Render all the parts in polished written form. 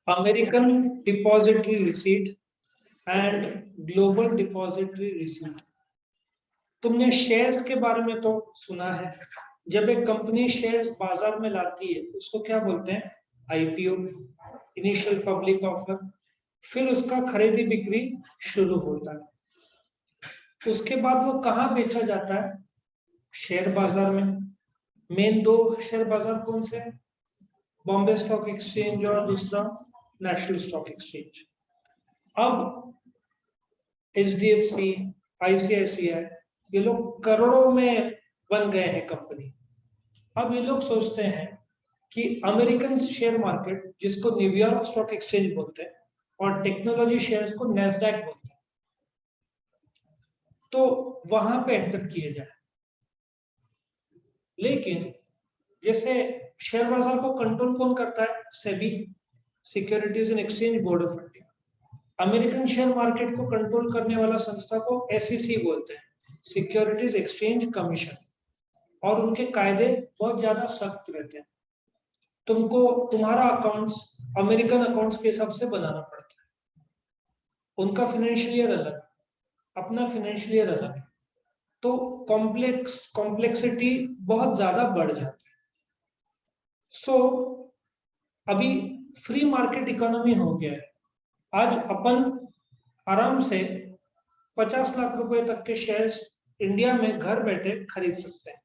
American depository receipt and global depository receipt. तुमने shares के बारे में तो सुना है। जब एक कंपनी शेयर्स बाजार में लाती है उसको क्या बोलते हैं? IPO, initial public offer. फिर उसका खरीदी बिक्री शुरू होता है। उसके बाद वो कहाँ बेचा जाता है? शेयर बाजार में। मेन दो शेयर बाजार कौन से? बॉम्बे स्टॉक एक्सचेंज और दूसरा नेशनल स्टॉक एक्सचेंज। अब एचडीएफसी, आईसीआईसीआई, ये लोग करोड़ों में बन गए हैं कंपनी। अब ये लोग सोचते हैं कि अमेरिकन शेयर मार्केट, जिसको न्यूयॉर्क स्टॉक एक्सचेंज बोलते हैं, और टेक्नोलॉजी शेयर्स को नैस्डैक बोलते हैं, तो वहां पे एंटर किए जाए। लेकिन जैसे शेयर बाजार को कंट्रोल कौन करता है? SEBI, securities and exchange board of India. American share market को कंट्रोल करने वाला संस्था को एसईसी बोलते हैं, सिक्योरिटीज एक्सचेंज कमीशन। और उनके कायदे बहुत ज्यादा सख्त रहते हैं। तुमको तुम्हारा अकाउंट्स अमेरिकन अकाउंट्स के हिसाब से बनाना पड़ता है। उनका फाइनेंशियल ईयर अलग, अपना फाइनेंशियल ईयर अलग है, तो कॉम्प्लेक्सिटी बहुत ज्यादा बढ़ जाती है। सो अभी फ्री मार्केट इकोनॉमी हो गया है। आज अपन आराम से 50 लाख रुपए तक के शेयर्स इंडिया में घर बैठे खरीद सकते हैं।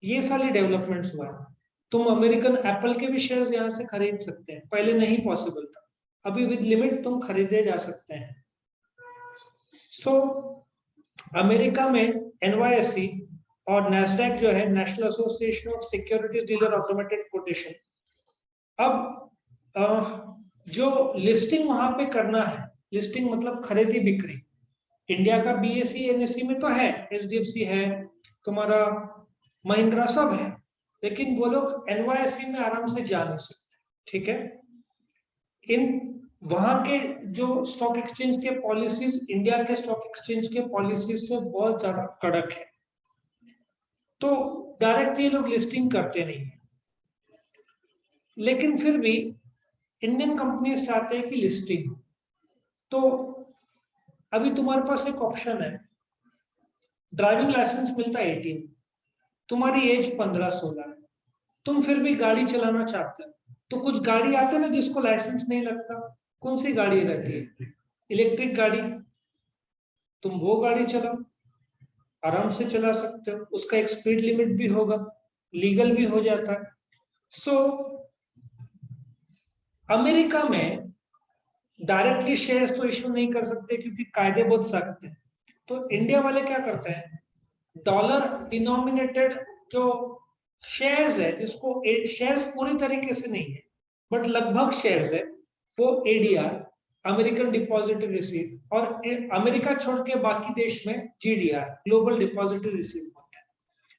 ये सारी डेवलपमेंट्स हुआ है। तुम अमेरिकन एप्पल के भी शेयर्स यहाँ से खरीद सकते हैं, पहले नहीं पॉसिबल था। अभी विद लिमिट तुम खरीदे जा सकते हैं। सो अमेरिका में एनवाईएसई और नैस्डैक जो है, national association of securities dealer automated quotation, अब जो लिस्टिंग वहां पे करना है, लिस्टिंग मतलब खरीदी बिक्री, इंडिया का बीएसई एनएसई में तो है, एचडीएफसी है, तुम्हारा महिंद्रा सब है, लेकिन वो लोग एनवाईएसई में आराम से जा नहीं सकते। ठीक है, इन वहां के जो स्टॉक एक्सचेंज के पॉलिसीज इंडिया के स्टॉक एक्सचेंज के पॉलिसीज से बहुत ज्यादा कड़क है, तो डायरेक्ट ये लोग लिस्टिंग करते नहीं है। लेकिन फिर भी इंडियन कंपनीज चाहते हैं कि लिस्टिंग हो। तो अभी तुम्हारे पास एक ऑप्शन है, ड्राइविंग लाइसेंस मिलता है 18, तुम्हारी एज 15-16 है, तुम फिर भी गाड़ी चलाना चाहते हो। तो कुछ गाड़ी आते हैं ना जिसको लाइसेंस नहीं लगता, कौन सी गाड़ी रहती है? इलेक्ट्रिक गाड़ी। तुम वो गाड़ी चलाओ, आराम से चला सकते हो, उसका एक स्पीड लिमिट भी होगा, लीगल भी हो जाता है। सो अमेरिका में डायरेक्टली शेयर्स तो इश्यू नहीं कर सकते क्योंकि कायदे बहुत सख्त हैं। तो इंडिया वाले क्या करते हैं, डॉलर डिनोमिनेटेड जो शेयर्स है, जिसको शेयर्स पूरी तरीके से नहीं है बट लगभग शेयर्स है, वो एडीआर, अमेरिकन डिपॉजिटरी रिसीट, और अमेरिका छोड़ के बाकी देश में जीडीआर, ग्लोबल डिपॉजिटरी रिसीट होता है।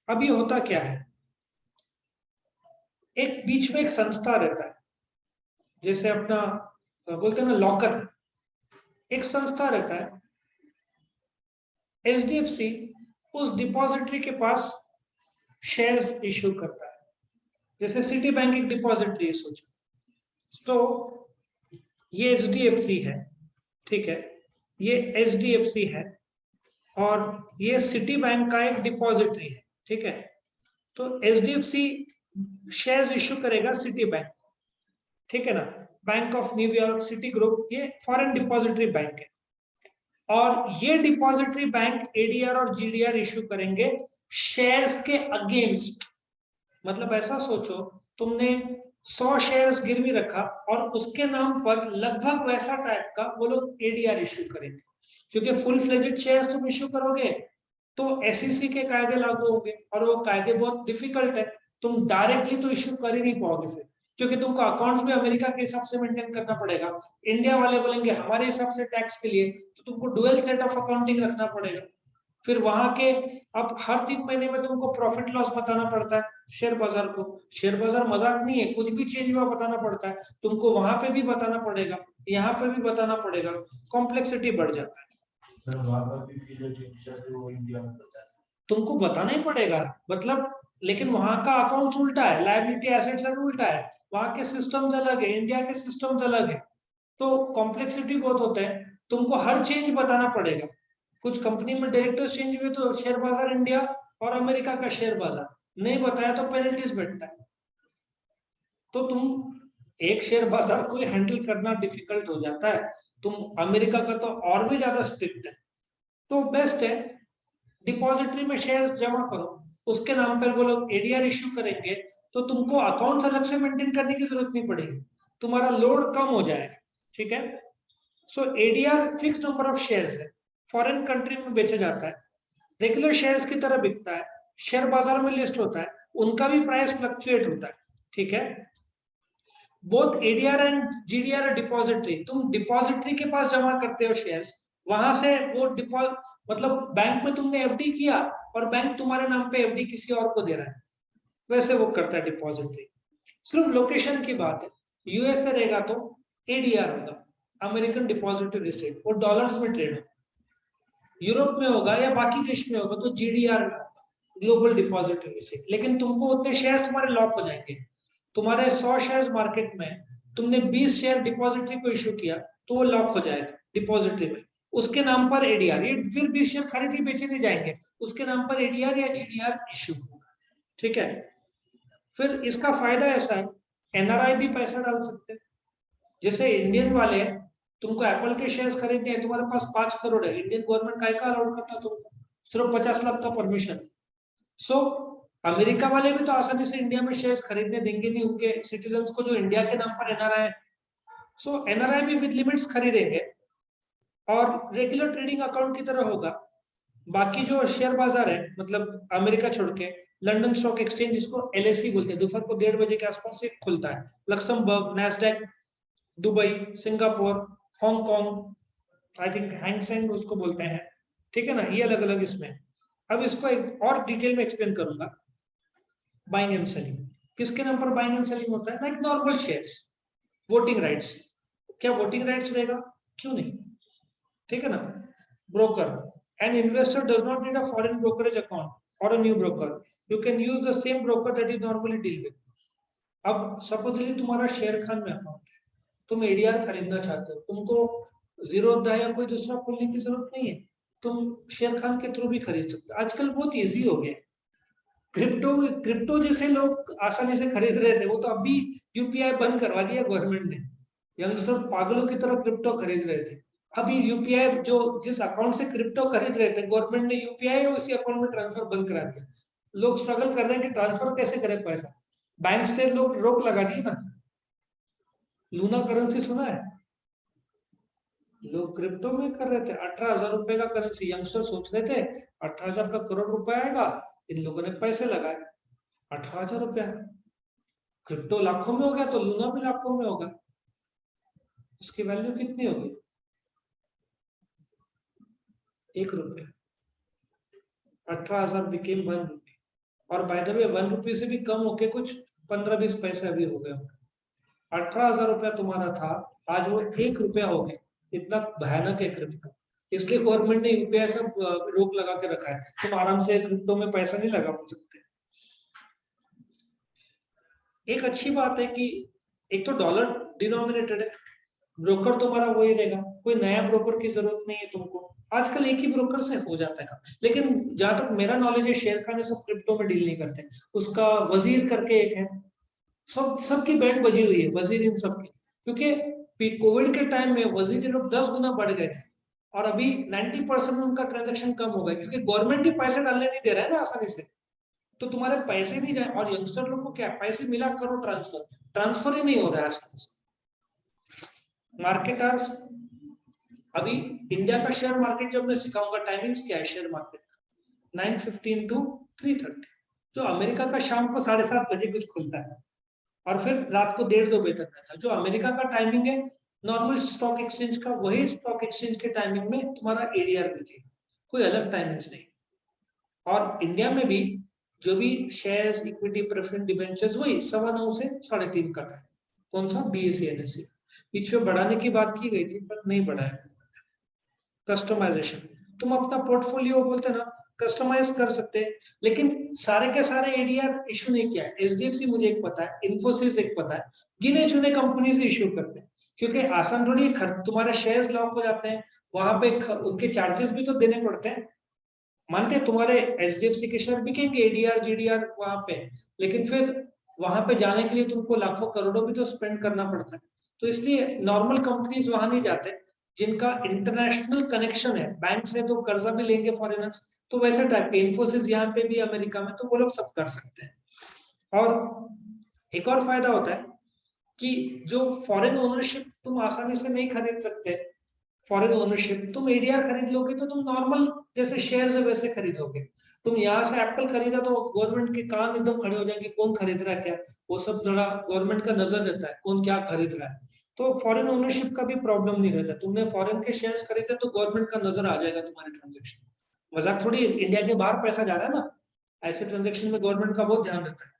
अब ये होता क्या है, एक बीच में एक संस्था रहता है, जैसे अपना बोलते हैं ना लॉकर, एक संस्था रहता है, एचडीएफसी उस डिपॉजिटरी के पास शेयर्स इश्यू करता है। जैसे सिटी बैंक एक डिपॉजिटरी है, सोचो। तो ये एचडीएफसी है, ठीक है, ये एचडीएफसी है और ये सिटी बैंक का एक डिपॉजिटरी है, ठीक है। तो एचडीएफसी शेयर्स इश्यू करेगा सिटी बैंक, ठीक है ना, bank of New York, city group, ये फॉरेन डिपॉजिटरी बैंक है। और ये डिपॉजिटरी बैंक एडीआर और जीडीआर इश्यू करेंगे शेयर्स के अगेंस्ट। मतलब ऐसा सोचो, तुमने 100 शेयर्स गिरवी रखा और उसके नाम पर लगभग वैसा टाइप का वो लोग एडीआर इश्यू करेंगे। क्योंकि फुल फ्लेजेड शेयर्स तुम इश्यू करोगे तो एसईसी के कायदे लागू होंगे और वो कायदे बहुत डिफिकल्ट है, तुम डायरेक्टली तो इश्यू कर ही नहीं पाओगे फिर, क्योंकि तुमको अकाउंट्स भी अमेरिका के हिसाब से मेंटेन करना पड़ेगा। इंडिया वाले बोलेंगे हमारे हिसाब से टैक्स के लिए, तो तुमको डुअल सेट ऑफ अकाउंटिंग रखना पड़ेगा। फिर वहां के अब हर 3 महीने में तुमको प्रॉफिट लॉस बताना पड़ता है शेयर बाजार को। शेयर बाजार मजाक नहीं है, कुछ भी चेंज हुआ बताना पड़ता है तुमको, वहां पे भी बताना पड़ेगा, यहाँ पे भी बताना पड़ेगा, कॉम्प्लेक्सिटी बढ़ जाता है। तुमको बताना ही पड़ेगा, मतलब, लेकिन वहां का अकाउंट उल्टा है, लायबिलिटी एसेट सब उल्टा है, वहां के सिस्टम्स अलग है, इंडिया के सिस्टम्स अलग है। तो कॉम्प्लेक्सिटी बहुत होता है, तुमको हर चेंज बताना पड़ेगा। कुछ कंपनी में डायरेक्टर्स चेंज हुए तो शेयर बाजार इंडिया और अमेरिका का शेयर बाजार नहीं बताया तो पेनल्टीज बैठता है। तो तुम एक शेयर बाजार को हैंडल करना डिफिकल्ट हो जाता है, तुम अमेरिका का तो और भी ज्यादा स्ट्रिक्ट है। तो बेस्ट है डिपॉजिटरी में शेयर जमा करो, उसके नाम पर वो लोग एडीआर इश्यू करेंगे, तो तुमको अकाउंट अलग से मेंटेन करने की जरूरत नहीं पड़ेगी, तुम्हारा लोड कम हो जाएगा। ठीक है, so ADR fix number of shares है, फॉरेन कंट्री में बेचा जाता है, रेगुलर शेयर्स की तरह बिकता है, शेयर बाजार में लिस्ट होता है, उनका भी प्राइस फ्लक्चुएट होता है। ठीक है, both ADR and GDR depository, तुम डिपॉजिटरी के पास जमा करते हो शेयर्स, वहां से वो मतलब बैंक में तुमने एफडी किया और बैंक तुम्हारे नाम पे एफडी किसी और को दे रहा है, वैसे वो करता है डिपॉजिटरी। सिर्फ लोकेशन की बात है, यूएस से रहेगा तो एडीआर होगा, अमेरिकन डिपॉजिटरी रिसीट, वो डॉलर्स में ट्रेड हो, यूरोप में होगा या बाकी देश में होगा तो जीडीआर में होगा, ग्लोबल डिपॉजिटरी रिसीट। लेकिन तुमको उतने शेयर्स तुम्हारे लॉक हो जाएंगे, तुम्हारे 100 शेयर्स मार्केट में, तुमने 20 शेयर डिपॉजिटरी को इश्यू किया तो वो लॉक हो जाएगा डिपॉजिटरी में, उसके नाम पर एडीआर, ये फिर 20 शेयर खरीदे बेचे नहीं जाएंगे, उसके नाम पर एडीआर या जीडीआर इश्यू होगा। ठीक है, फिर इसका फायदा ऐसा है, एनआरआई भी पैसा डाल सकते हैं। जैसे इंडियन वाले, तुमको एप्पल के शेयर्स खरीदने हैं, तुम्हारे पास 5 करोड़ है, इंडियन गवर्नमेंट काय का अलाउड करता तुमको, सिर्फ 50 लाख का परमिशन। सो अमेरिका वाले भी तो आसानी से इंडिया में शेयर्स खरीदने देंगे नहीं उनके सिटीजन्स को जो इंडिया के नाम पर एनआरआई है। सो एनआरआई भी विद लिमिट्स खरीदेंगे और रेगुलर ट्रेडिंग अकाउंट की तरह होगा। बाकी जो शेयर बाजार है, मतलब अमेरिका छोड़ के लंदन स्टॉक एक्सचेंज, जिसको एलएसई बोलते हैं, दोपहर को 1:30 बजे के आसपास से खुलता है, Luxembourg, Nasdaq, Dubai, Singapore, Hong Kong, I think Hang Seng उसको बोलते हैं। ठीक है ना, ये अलग अलग इसमें। अब इसको एक और डिटेल में एक्सप्लेन करूंगा। बाइंग एंड सेलिंग, किसके नाम पर बाइंग एंड सेलिंग होता है? Like normal shares, voting rights. क्या वोटिंग राइट्स रहेगा? क्यों नहीं, ठीक है ना। Broker, an investor does not need a foreign brokerage account और a new broker, you can use the same broker that you normally deal with. अब supposedly तुम्हारा शेयर खान में अकाउंट है, तुम एडीआर खरीदना चाहते हो, तुमको जीरो या कोई दूसरा खोलने की जरूरत नहीं है, तुम शेयर खान के थ्रू भी खरीद सकते हो। आजकल बहुत इजी हो गया। क्रिप्टो जैसे लोग आसानी से खरीद रहे थे, वो तो अभी यूपीआई बंद करवा दिया गवर्नमेंट ने। यंगस्टर पागलों की तरह क्रिप्टो खरीद रहे थे, अभी यूपीआई जो जिस अकाउंट से क्रिप्टो खरीद रहे थे, गवर्नमेंट ने यूपीआई उसी अकाउंट में ट्रांसफर बंद करा दिया। लोग स्ट्रगल कर रहे हैं कि ट्रांसफर कैसे करें पैसा, बैंक से लोग रोक लगा दिए ना। लूना करेंसी सुना है? लोग क्रिप्टो में कर रहे थे, 18,000 रुपए का करेंसी, यंगस्टर सोच रहे थे 18,000 का करोड़ रुपए आएगा, इन लोगों ने पैसे लगाए, 18,000 रुपया, क्रिप्टो लाखों में हो गया तो लूना भी लाखों में होगा। उसकी वैल्यू कितनी होगी? 1 रुपया। 18,000 बिकेम 1 रुपी, और बाय द वे 1 रुपी से भी कम होके कुछ 15-20 पैसे अभी हो गए। 18,000 रुपया तुम्हारा था, आज वो 1 रुपया हो गया। इतना भयानक है क्रिप्टो, इसलिए गवर्नमेंट ने यूपीआई सब रोक लगा के रखा है, तुम आराम से क्रिप्टो में पैसा नहीं लगा सकते। एक अच्छी बात है कि एक तो डॉलर डिनोमिनेटेड है, ब्रोकर तुम्हारा वही रहेगा, कोई नया ब्रोकर की जरूरत नहीं है तुमको, आजकल एक ही ब्रोकर से हो जाता है काम। लेकिन जहां तक मेरा नॉलेज है, शेयर खान सब क्रिप्टो में डील नहीं करते, उसका वजीर करके एक है, सबकी बैंड बजी हुई है, वजीर इन सबकी, क्योंकि कोविड के टाइम में वजीर लोग 10 गुना बढ़ गए थे, और अभी 90% उनका ट्रांजेक्शन कम हो गया, क्योंकि गवर्नमेंट ही पैसे डालने नहीं दे रहा है ना आसानी से, तो तुम्हारे पैसे नहीं जाए। और यंगस्टर लोग को क्या, पैसे मिला करो, ट्रांसफर ही नहीं हो रहा है आसानी से। मार्केटर्स, अभी इंडिया का शेयर मार्केट जब मैं सिखाऊंगा, टाइमिंग्स क्या है शेयर मार्केट, 9:15 to 3:30, जो अमेरिका का शाम को 7:30 बजे कुछ खुलता है, और फिर रात को 1:30-2 बजे तक रहता है। जो अमेरिका का टाइमिंग है नॉर्मल स्टॉक एक्सचेंज का, वही स्टॉक एक्सचेंज के टाइमिंग में तुम्हारा एडीआर मिलेगा, कोई अलग टाइमिंग्स नहीं। और इंडिया में भी जो भी शेयर्स, इक्विटी, प्रेफरेंस, डिबेंचर्स, वही 9:15 से 3:30 का टाइम। कौन सा? BSE NSE. बीच में बढ़ाने की बात की गई थी पर नहीं बढ़ाया। कस्टमाइजेशन, तुम अपना पोर्टफोलियो बोलते ना, कस्टमाइज कर सकते हैं, लेकिन सारे के सारे एडीआर इशू नहीं किया है। एचडीएफसी मुझे एक पता है, इन्फोसिस एक पता है, गिने चुने कंपनी से इश्यू करते हैं, क्योंकि आसान थोड़ी तुम्हारे शेयर्स लॉक हो जाते हैं, वहां पे उनके चार्जेस भी तो देने पड़ते हैं। मानते हैं तुम्हारे एचडीएफसी के शेयर बिकेंगे एडीआर जीडीआर वहां पे, लेकिन फिर वहां पे जाने के लिए तुमको लाखों करोड़ों भी तो स्पेंड करना पड़ता है। तो इसलिए नॉर्मल कंपनीज वहां नहीं जाते, जिनका इंटरनेशनल कनेक्शन है, बैंक से तो कर्जा भी लेंगे फॉरेनर्स, तो वैसे टाइप के इन्फोसिस यहाँ पे भी अमेरिका में, तो वो लोग सब कर सकते हैं। और एक और फायदा होता है कि जो फॉरेन ओनरशिप तुम आसानी से नहीं खरीद सकते, फॉरेन ओनरशिप तुम एडीआर खरीद लोगे तो तुम नॉर्मल जैसे शेयर है वैसे खरीदोगे। तुम यहाँ से एप्पल खरीदा तो गवर्नमेंट के कान एकदम खड़े हो जाएंगे, कौन खरीद रहा है क्या, वो सब जरा गवर्नमेंट का नजर रहता है कौन क्या खरीद रहा है। तो फॉरेन ओनरशिप का भी प्रॉब्लम नहीं रहता, तुमने फॉरेन के शेयर्स खरीदे तो गवर्नमेंट का नजर आ जाएगा तुम्हारे ट्रांजेक्शन। मजाक थोड़ी, इंडिया के बाहर पैसा जा रहा है ना, ऐसे ट्रांजेक्शन में गवर्नमेंट का बहुत ध्यान रहता है।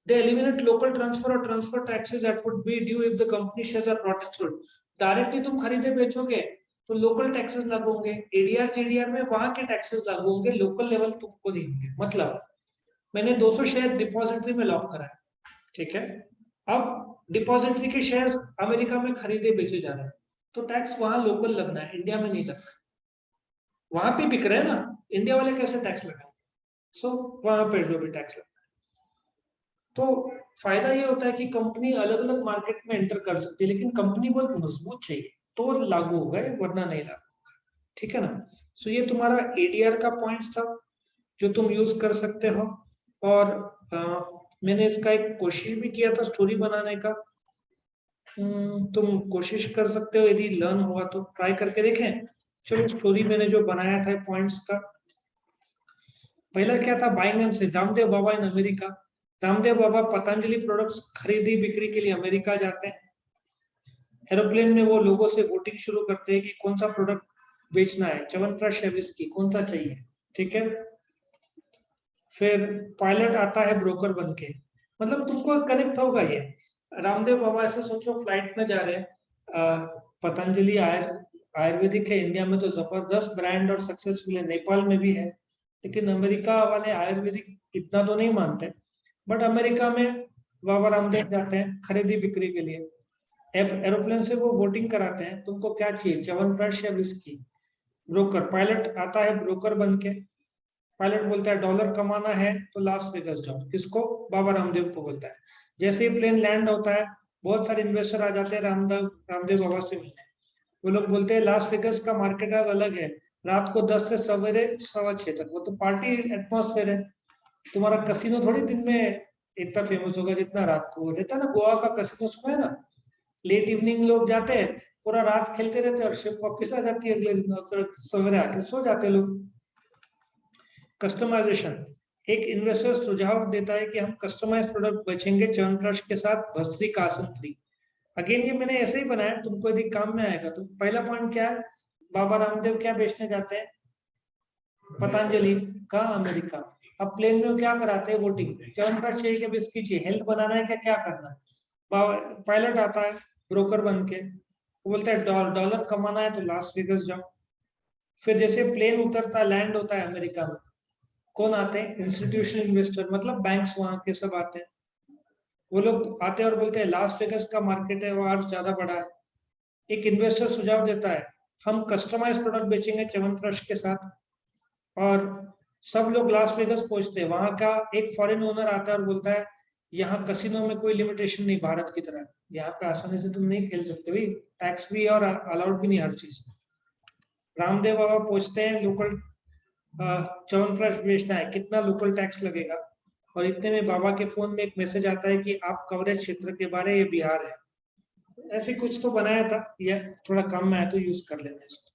They eliminate local transfer or transfer taxes that would be due if the company shares are brought and sold. Directly तुम खरीदे बेचोगे तो लोकल टैक्सेस लागू होंगे, एडीआर जेडीआर में वहां के टैक्सेस लागू होंगे, लोकल लेवल तुमको नहीं होंगे। मतलब मैंने 200 शेयर डिपॉजिटरी में लॉक करा है, ठीक है, अब डिपॉजिटरी के शेयर्स अमेरिका में खरीदे बेचे जा रहे हैं, तो टैक्स वहां लोकल लगना है, इंडिया में नहीं लगना। वहां पे बिक रहे हैं ना, इंडिया वाले कैसे टैक्स लगाएंगे? सो वहां पे जो भी टैक्स लगना है। तो फायदा ये होता है कि कंपनी अलग अलग मार्केट में एंटर कर सकती है, लेकिन कंपनी बहुत मजबूत चाहिए तो लागू होगा, वरना नहीं लागू होगा, ठीक है ना। सो ये तुम्हारा एडीआर का पॉइंट्स था जो तुम यूज कर सकते हो। और मैंने इसका एक कोशिश भी किया था स्टोरी बनाने का, तुम कोशिश कर सकते हो, यदि लर्न हुआ तो ट्राई करके देखें। चलो स्टोरी मैंने जो बनाया था पॉइंट्स का, पहला क्या था, buying and sale, Ramdev Baba in America. Ramdev Baba Patanjali products खरीदी बिक्री के लिए अमेरिका जाते हैं। एरोप्लेन में वो लोगों से वोटिंग शुरू करते हैं कि कौन सा प्रोडक्ट बेचना है, च्यवनप्राश या विस्की, कौन सा चाहिए, ठीक है। फिर पायलट आता है ब्रोकर बन के, मतलब तुमको कनेक्ट होगा ये। रामदेव बाबा ऐसे सोचो फ्लाइट में जा रहे हैं, पतंजलि आयुर्वेदिक है, इंडिया में तो जबरदस्त ब्रांड और सक्सेसफुल है, नेपाल में भी है, लेकिन अमेरिका वाले आयुर्वेदिक इतना तो नहीं मानते। बट अमेरिका में बाबा रामदेव जाते हैं खरीदी बिक्री के लिए, एरोप्लेन से वो वोटिंग कराते हैं, तुमको क्या चाहिए, च्यवनप्राश या विस्की। ब्रोकर, पायलट आता है ब्रोकर बन के, पायलट बोलता है डॉलर कमाना है तो लास वेगास जाओ, किसको, बाबा रामदेव को बोलता है। जैसे ही प्लेन लैंड होता है बहुत सारे इन्वेस्टर आ जाते हैं रामदेव बाबा से मिलने, वो लोग बोलते हैं लास वेगास का मार्केट आज अलग है, रात को 10 से सवेरे 6:15 तक, वो तो पार्टी एटमॉस्फेयर है, तुम्हारा कसिनो थोड़ी दिन में इतना फेमस होगा जितना रात को रहता है ना। गोवा का कसिनो सुना है ना, लेट इवनिंग लोग जाते हैं, पूरा रात खेलते रहते हैं और शिप वापिस आ जाती है अगले दिन, और सवेरे आके सो जाते हैं लोग। कस्टमाइजेशन, एक इन्वेस्टर सुझाव देता है कि हम कस्टमाइज प्रोडक्ट बेचेंगे च्यवनप्राश के साथ भस्त्रिका आसन फ्री। अगेन ये मैंने ऐसे ही बनाया, तुमको यदि काम में आएगा तो। पहला पॉइंट क्या है, बाबा रामदेव क्या बेचने जाते हैं, पतंजलि का अमेरिका। अब प्लेन में क्या कराते हैं, वोटिंग, च्यवनप्राश चाहिए कि बिस्की चाहिए, हेल्थ बनाना है क्या क्या करना है। पायलट आता है ब्रोकर बन के, वो बोलता है डॉलर कमाना है तो लास वेगास जाओ। फिर जैसे प्लेन उतरता लैंड होता है अमेरिका में, कौन आते हैं, इंस्टीट्यूशनल इन्वेस्टर, मतलब बैंक्स वहां के सब आते हैं, वो लोग आते हैं और बोलते हैं लास वेगास का मार्केट है वो आज ज्यादा बड़ा है। एक इन्वेस्टर सुझाव देता है हम कस्टमाइज प्रोडक्ट बेचेंगे च्यवनप्राश के साथ, और सब लोग लास वेगास पहुंचते हैं, वहां का एक फॉरेन ओनर आता है और बोलता है यहाँ कसिनो में कोई लिमिटेशन नहीं भारत की तरह, यहाँ पे आसानी से तुम नहीं खेल सकते भाई, टैक्स भी और अलाउड भी नहीं हर चीज। रामदेव बाबा पूछते हैं लोकल च्यवनप्राश बेचना है कितना लोकल टैक्स लगेगा, और इतने में बाबा के फोन में एक मैसेज आता है कि आप कवरेज क्षेत्र के बारे ये बिहार है। ऐसे कुछ तो बनाया था, या थोड़ा कम में आया तो यूज कर लेना इसको।